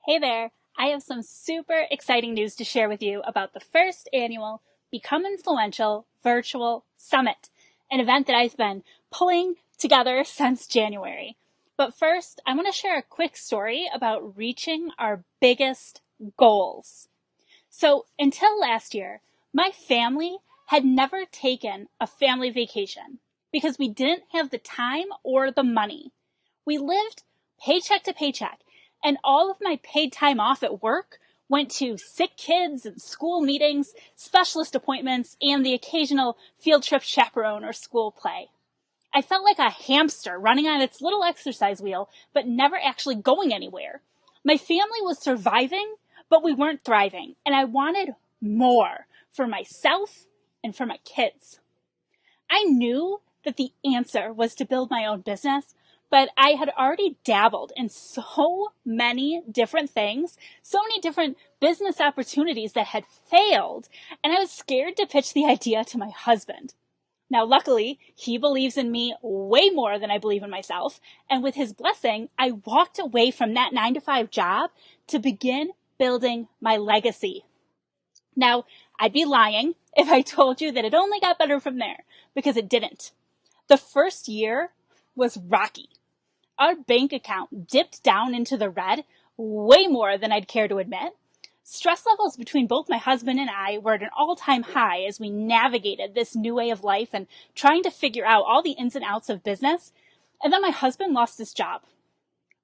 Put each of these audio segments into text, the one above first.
Hey there! I have some super exciting news to share with you about the first annual Become Influential Virtual Summit, an event that I've been pulling together since January. But first, I want to share a quick story about reaching our biggest goals. So until last year, my family had never taken a family vacation because we didn't have the time or the money. We lived paycheck to paycheck, and all of my paid time off at work went to sick kids and school meetings, specialist appointments, and the occasional field trip chaperone or school play. I felt like a hamster running on its little exercise wheel, but never actually going anywhere. My family was surviving, but we weren't thriving, and I wanted more for myself and for my kids. I knew that the answer was to build my own business, but I had already dabbled in so many different things, so many different business opportunities that had failed, and I was scared to pitch the idea to my husband. Now, luckily, he believes in me way more than I believe in myself, and with his blessing, I walked away from that 9-to-5 job to begin building my legacy. Now, I'd be lying if I told you that it only got better from there, because it didn't. The first year was rocky. Our bank account dipped down into the red way more than I'd care to admit. Stress levels between both my husband and I were at an all-time high as we navigated this new way of life and trying to figure out all the ins and outs of business. And then my husband lost his job.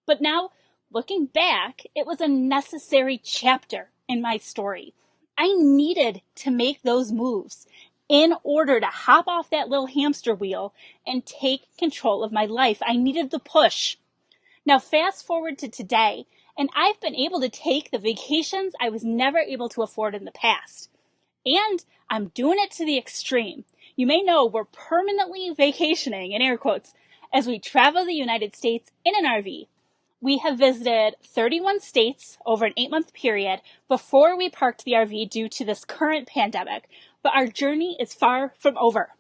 But now, looking back, it was a necessary chapter in my story. I needed to make those moves in order to hop off that little hamster wheel and take control of my life. I needed the push. Now, fast forward to today, and I've been able to take the vacations I was never able to afford in the past. And I'm doing it to the extreme. You may know we're permanently vacationing, in air quotes, as we travel the United States in an RV. We have visited 31 states over an 8-month period before we parked the RV due to this current pandemic, but our journey is far from over.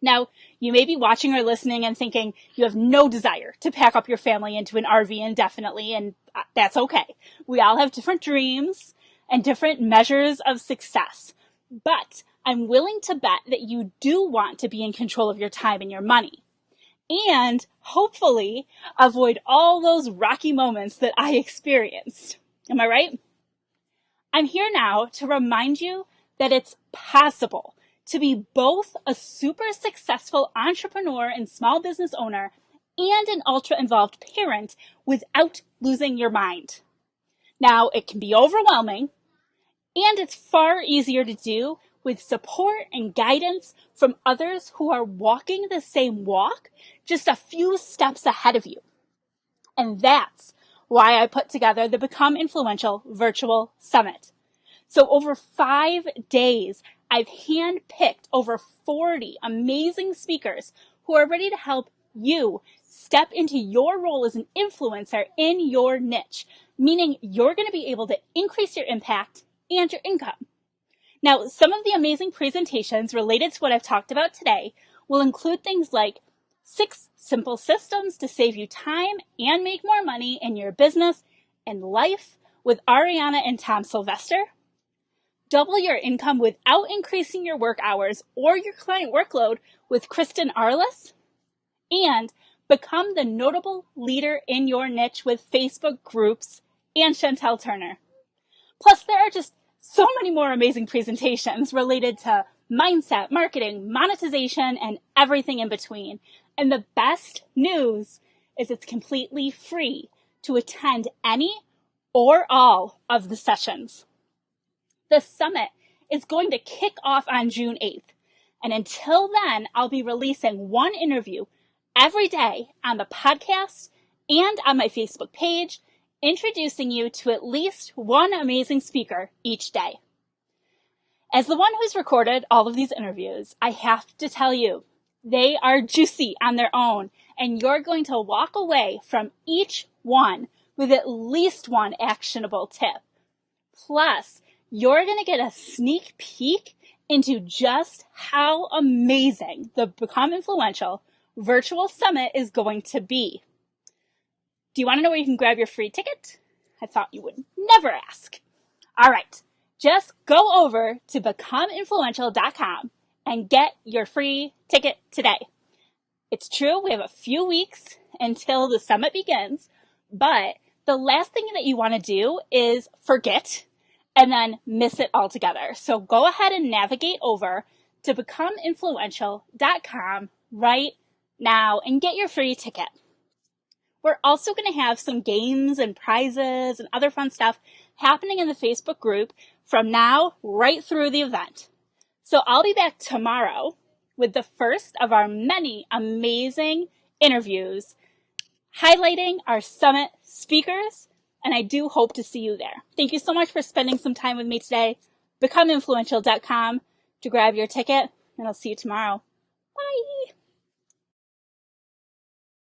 Now, you may be watching or listening and thinking you have no desire to pack up your family into an RV indefinitely, and that's okay. We all have different dreams and different measures of success, but I'm willing to bet that you do want to be in control of your time and your money, and hopefully avoid all those rocky moments that I experienced. Am I right? I'm here now to remind you that it's possible to be both a super successful entrepreneur and small business owner and an ultra involved parent without losing your mind. Now, it can be overwhelming, and it's far easier to do with support and guidance from others who are walking the same walk just a few steps ahead of you. And that's why I put together the Become Influential Virtual Summit. So over 5 days, I've handpicked over 40 amazing speakers who are ready to help you step into your role as an influencer in your niche, meaning you're going to be able to increase your impact and your income. Now, some of the amazing presentations related to what I've talked about today will include things like 6 simple systems to save you time and make more money in your business and life with Ariana and Tom Sylvester, double your income without increasing your work hours or your client workload with Kristen Arliss, and become the notable leader in your niche with Facebook groups and Chantel Turner. Plus, there are just so many more amazing presentations related to mindset, marketing, monetization, and everything in between. And the best news is it's completely free to attend any or all of the sessions. The summit is going to kick off on June 8th. And until then, I'll be releasing one interview every day on the podcast and on my Facebook page, introducing you to at least one amazing speaker each day. As the one who's recorded all of these interviews, I have to tell you, they are juicy on their own, and you're going to walk away from each one with at least one actionable tip. Plus, you're going to get a sneak peek into just how amazing the Become Influential Virtual Summit is going to be. Do you want to know where you can grab your free ticket? I thought you would never ask. All right, just go over to becomeinfluential.com and get your free ticket today. It's true, we have a few weeks until the summit begins, but the last thing that you want to do is forget and then miss it altogether. So go ahead and navigate over to becomeinfluential.com right now and get your free ticket. We're also going to have some games and prizes and other fun stuff happening in the Facebook group from now right through the event. So I'll be back tomorrow with the first of our many amazing interviews highlighting our summit speakers, and I do hope to see you there. Thank you so much for spending some time with me today. BecomeInfluential.com to grab your ticket, and I'll see you tomorrow.